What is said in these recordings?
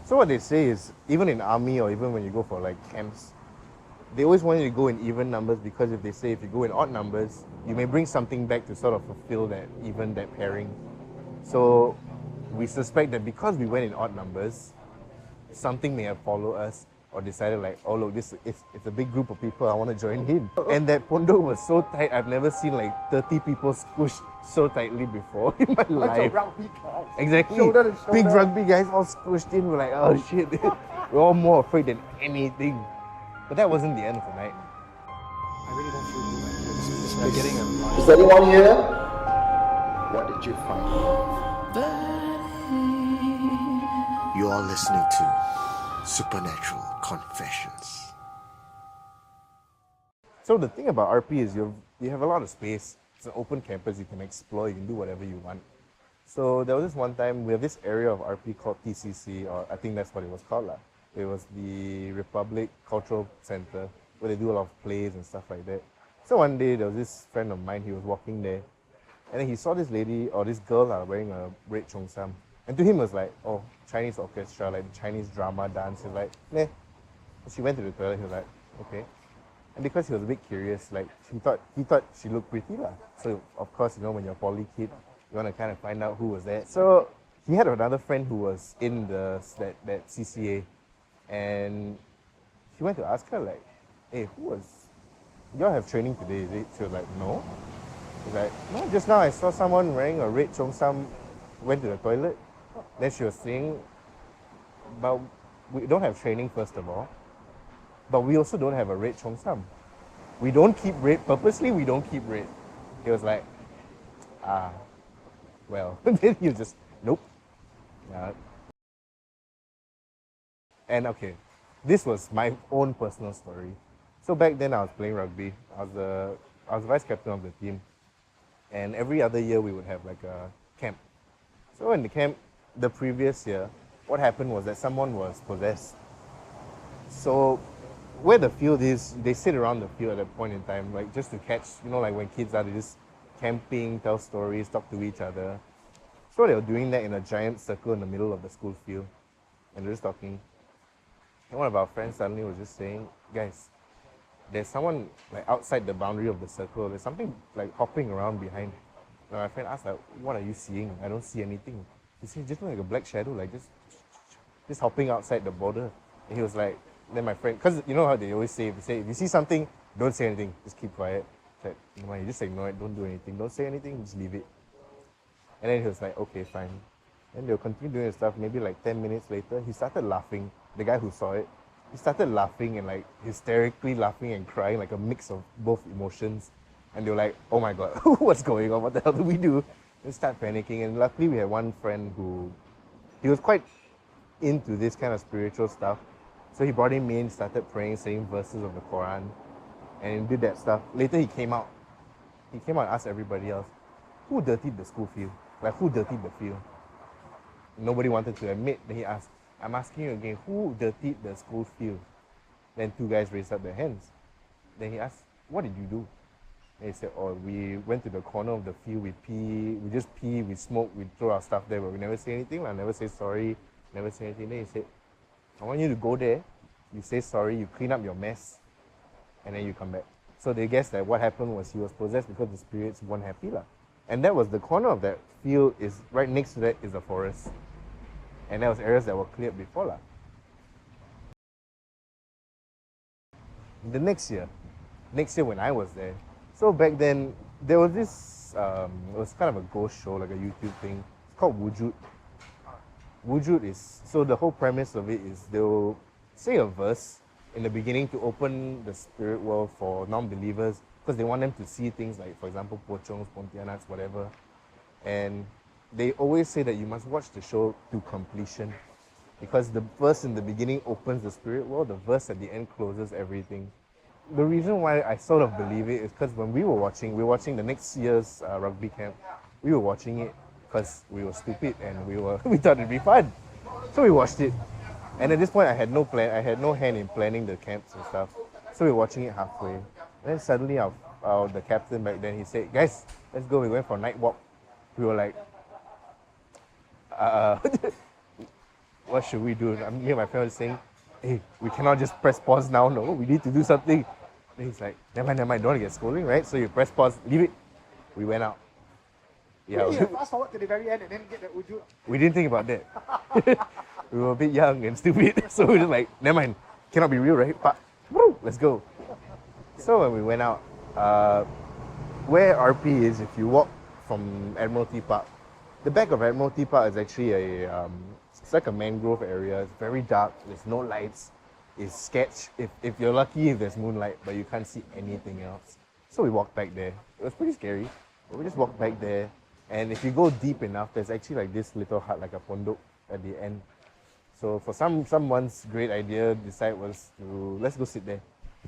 So what they say is, even in army or even when you go for like camps, they always want you to go in even numbers because if they say if you go in odd numbers, you may bring something back to sort of fulfill that even, that pairing. So we suspect that because we went in odd numbers, something may have followed us or decided like, oh look, it's a big group of people, I want to join in. And that pondo was so tight, I've never seen like 30 people squished so tightly before in my life. Rugby guys. Exactly. Shoulder to shoulder. Big rugby guys all squished in. We're like, oh shit. We're all more afraid than anything. But that wasn't the end of the night. I really don't feel good. This I'm getting a vibe. Is anyone here? What did you find? You are listening to Supernatural Confessions. So the thing about RP is you have a lot of space. It's an open campus. You can explore. You can do whatever you want. So there was this one time, we have this area of RP called TCC, or I think that's what it was called. It was the Republic Cultural Center, where they do a lot of plays and stuff like that. So one day, there was this friend of mine, he was walking there, and then he saw this lady, or this girl wearing a red cheongsam. And to him, it was like, oh, Chinese orchestra, like Chinese drama dance. He was like, meh. She went to the toilet, he was like, okay. And because he was a bit curious, like, he thought she looked pretty. So, of course, you know, when you're a poly kid, you want to kind of find out who was there. So he had another friend who was in that CCA, and he went to ask her like, hey, y'all have training today, is it? She was like, no. He's like, no, just now I saw someone wearing a red cheongsam went to the toilet. Then she was saying, but we don't have training first of all, but we also don't have a red cheongsam. We don't keep red, purposely we don't keep red. He was like, well, then he was just, nope. And okay, this was my own personal story. So back then I was playing rugby. I was vice captain of the team. And every other year we would have like a camp. So in the camp, the previous year, what happened was that someone was possessed. So where the field is, they sit around the field at that point in time, like just to catch, you know, like when kids are, they just camping, tell stories, talk to each other. So they were doing that in a giant circle in the middle of the school field. And they're just talking. And one of our friends suddenly was just saying, guys, there's someone like outside the boundary of the circle. There's something like hopping around behind. And my friend asked, like, what are you seeing? I don't see anything. He said, just like a black shadow, like just hopping outside the border. And he was like, then my friend, because you know how they always say, if you see something, don't say anything, just keep quiet. Like, no, you just ignore it, don't do anything, don't say anything, just leave it. And then he was like, okay, fine. And they'll continue doing the stuff. Maybe like 10 minutes later, he started laughing. The guy who saw it, he started laughing and like hysterically laughing and crying, like a mix of both emotions. And they were like, oh my God, what's going on? What the hell do we do? And start panicking. And luckily we had one friend who, he was quite into this kind of spiritual stuff. So he brought him in, started praying, saying verses of the Quran, and did that stuff. Later he came out. He came out and asked everybody else, who dirtied the school field? Like, who dirtied the field? Nobody wanted to admit. Then he asked, I'm asking you again, who dirtied the school field? Then two guys raised up their hands. Then he asked, what did you do? And he said, oh, we went to the corner of the field, we just pee, we smoke, we throw our stuff there, but we never say anything, never say sorry, never say anything. Then he said, I want you to go there, you say sorry, you clean up your mess, and then you come back. So they guessed that what happened was he was possessed because the spirits weren't happy. And that was the corner of that field, is right next to that is a forest. And there was areas that were cleared before. The next year when I was there, so back then, there was this, it was kind of a ghost show, like a YouTube thing. It's called Wujud. Wujud is, so the whole premise of it is they'll say a verse in the beginning to open the spirit world for non-believers, because they want them to see things like, for example, pochongs, pontianaks, whatever. And they always say that you must watch the show to completion, because the verse in the beginning opens the spirit world, the verse at the end closes everything. The reason why I sort of believe it is because when we were watching the next year's rugby camp, we were watching it because we were stupid and we thought it'd be fun. So we watched it. And at this point, I had no hand in planning the camps and stuff. So we were watching it halfway. And then suddenly, the captain back then, he said, guys, let's go. We went for a night walk. We were like, what should we do? Me and my friend was saying, hey, we cannot just press pause now, no, we need to do something. Then he's like, never mind, don't want to get scolding, right? So you press pause, leave it. We went out. Yeah, Really, fast forward to the very end and then get the uju. we didn't think about that. We were a bit young and stupid, so we were just like, never mind, cannot be real, right? But woo, let's go. So when we went out, where RP is, if you walk from Admiralty Park, the back of Admiralty Park is actually it's like a mangrove area. It's very dark. There's no lights. It's sketch. If you're lucky, if there's moonlight, but you can't see anything else. So we walked back there. It was pretty scary, but we just walked back there. And if you go deep enough, there's actually like this little hut, like a pondok at the end. So for someone's great idea, decide was to let's go sit there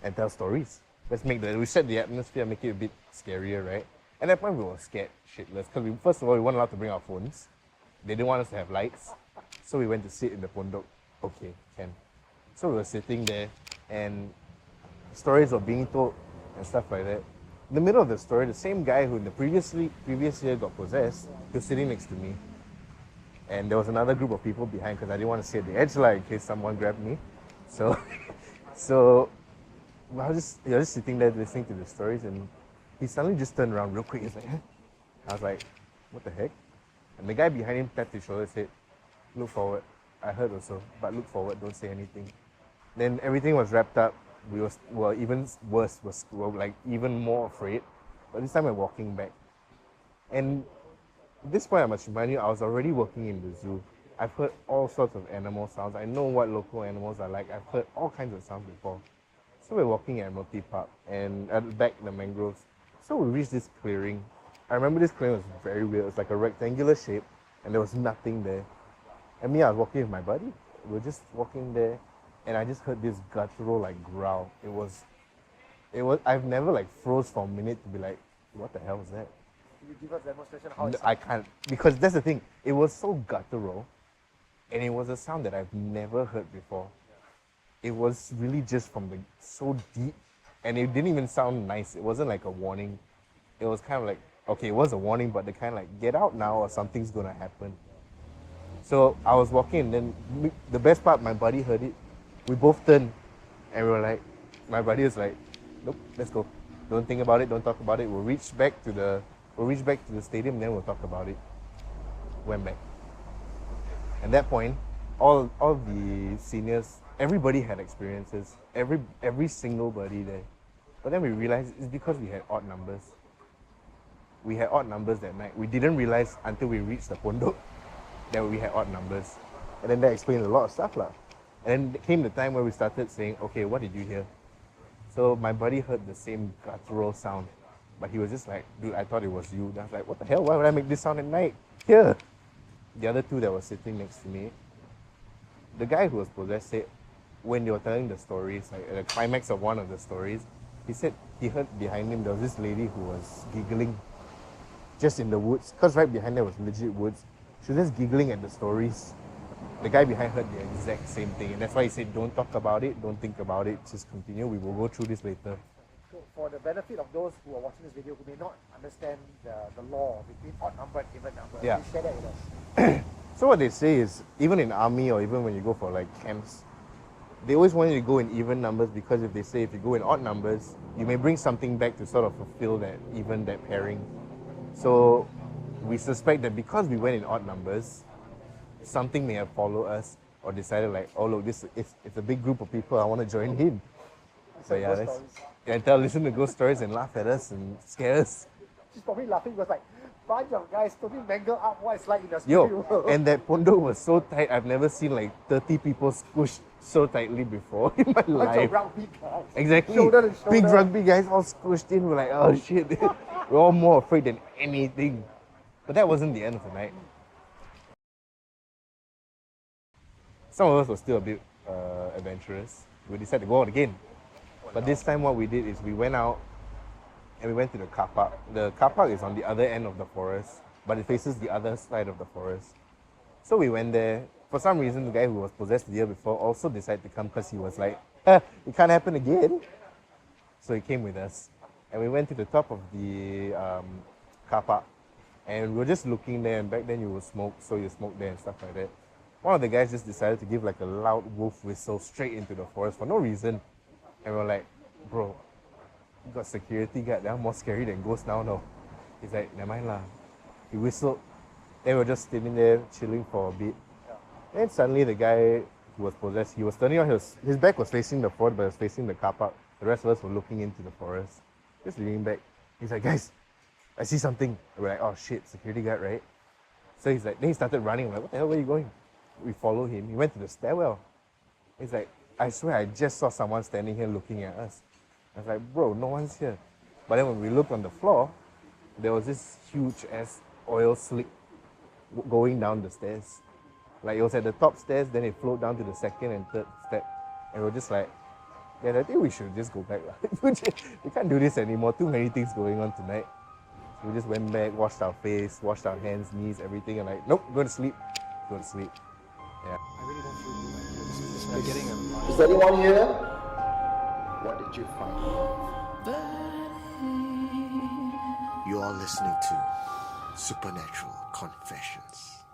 and tell stories. We set the atmosphere, make it a bit scarier, right? At that point, we were scared shitless because first of all, we weren't allowed to bring our phones. They didn't want us to have lights, so we went to sit in the pondok. Okay, can. So we were sitting there, and stories were being told and stuff like that. In the middle of the story, the same guy who in the previous year got possessed, he was sitting next to me. And there was another group of people behind because I didn't want to sit at the edge in case someone grabbed me. So, so I was just sitting there listening to the stories, and he suddenly just turned around real quick. He's like, huh? I was like, what the heck? And the guy behind him tapped his shoulder and said, look forward. I heard also, but look forward, don't say anything. Then everything was wrapped up. We were even worse, we were like even more afraid. But this time we're walking back. And at this point, I must remind you, I was already working in the zoo. I've heard all sorts of animal sounds. I know what local animals are like. I've heard all kinds of sounds before. So we're walking at Admiralty Park and at the back the mangroves. So we reached this clearing. I remember this clearing was very weird. It was like a rectangular shape and there was nothing there. And me, I was walking with my buddy. We were just walking there and I just heard this guttural like growl. It was, I've never like froze for a minute to be like, what the hell is that? Can you give us a demonstration of how it I can't, because that's the thing. It was so guttural and it was a sound that I've never heard before. It was really just from so deep, and it didn't even sound nice. It wasn't like a warning. It was kind of like, okay, it was a warning, but they kind of like, get out now or something's gonna happen. So I was walking and then the best part, my buddy heard it. We both turned and we were like, my buddy was like, nope, let's go. Don't think about it, don't talk about it. We'll reach back to the stadium, then we'll talk about it. Went back. At that point, all the seniors, everybody had experiences. Every single buddy there. But then we realized it's because we had odd numbers. We had odd numbers that night. We didn't realize until we reached the pondok that we had odd numbers. And then that explained a lot of stuff lah. And then came the time where we started saying, okay, what did you hear? So my buddy heard the same guttural sound. But he was just like, dude, I thought it was you. And I was like, what the hell? Why would I make this sound at night? Here. The other two that were sitting next to me, the guy who was possessed said, when they were telling the stories, like at the climax of one of the stories, he said he heard behind him there was this lady who was giggling just in the woods. Because right behind there was legit woods. She was just giggling at the stories. The guy behind heard the exact same thing. And that's why he said, don't talk about it, don't think about it, just continue. We will go through this later. So for the benefit of those who are watching this video who may not understand the law between odd number and even number, Yeah. please share that with us. So what they say is, even in army or even when you go for like camps, they always want you to go in even numbers because if you go in odd numbers, you may bring something back to sort of fulfill that pairing. So we suspect that because we went in odd numbers, something may have followed us or decided like, oh look, it's a big group of people, I want to join in. So yeah, listen to ghost stories and laugh at us and scare us. She's probably laughing because like, bunch of guys totally mangled up what it's like in the spirit world. And that pondok was so tight, I've never seen like 30 people squished so tightly before in my Bunch life. of rugby guys. Exactly. Shoulder to shoulder. Big rugby guys all squished in. We're like, oh shit. We're all more afraid than anything. But that wasn't the end of the night. Some of us were still a bit adventurous. We decided to go out again. But this time what we did is we went out and we went to the car park. The car park is on the other end of the forest, but it faces the other side of the forest. So we went there. For some reason, the guy who was possessed the year before also decided to come because he was like, it can't happen again. So he came with us. And we went to the top of the car park. And we were just looking there, and back then you would smoke, so you smoke there and stuff like that. one of the guys just decided to give like a loud wolf whistle straight into the forest for no reason. And we're like, bro, you got security guard, they're more scary than ghosts now, no. He's like, never mind lah. He whistled. Then we were just sitting there chilling for a bit. Then suddenly the guy who was possessed, he was turning on his back was facing the forest, but it was facing the car park. The rest of us were looking into the forest. Just leaning back. He's like, guys, I see something. And we're like, oh shit, security guard, right? So he's like, then he started running. We're like, what the hell, where are you going? We follow him. He went to the stairwell. He's like, I swear I just saw someone standing here looking at us. I was like, bro, no one's here. But then when we looked on the floor, there was this huge ass oil slick going down the stairs. Like it was at the top stairs, then it flowed down to the second and third step. And we were just like, yeah, I think we should just go back. We can't do this anymore. Too many things going on tonight. So we just went back, washed our face, washed our hands, knees, everything, and like, nope, go to sleep. Go to sleep. Yeah. I really don't feel good. Like, this is getting a Is anyone here? What did you find? You are listening to Supernatural Confessions.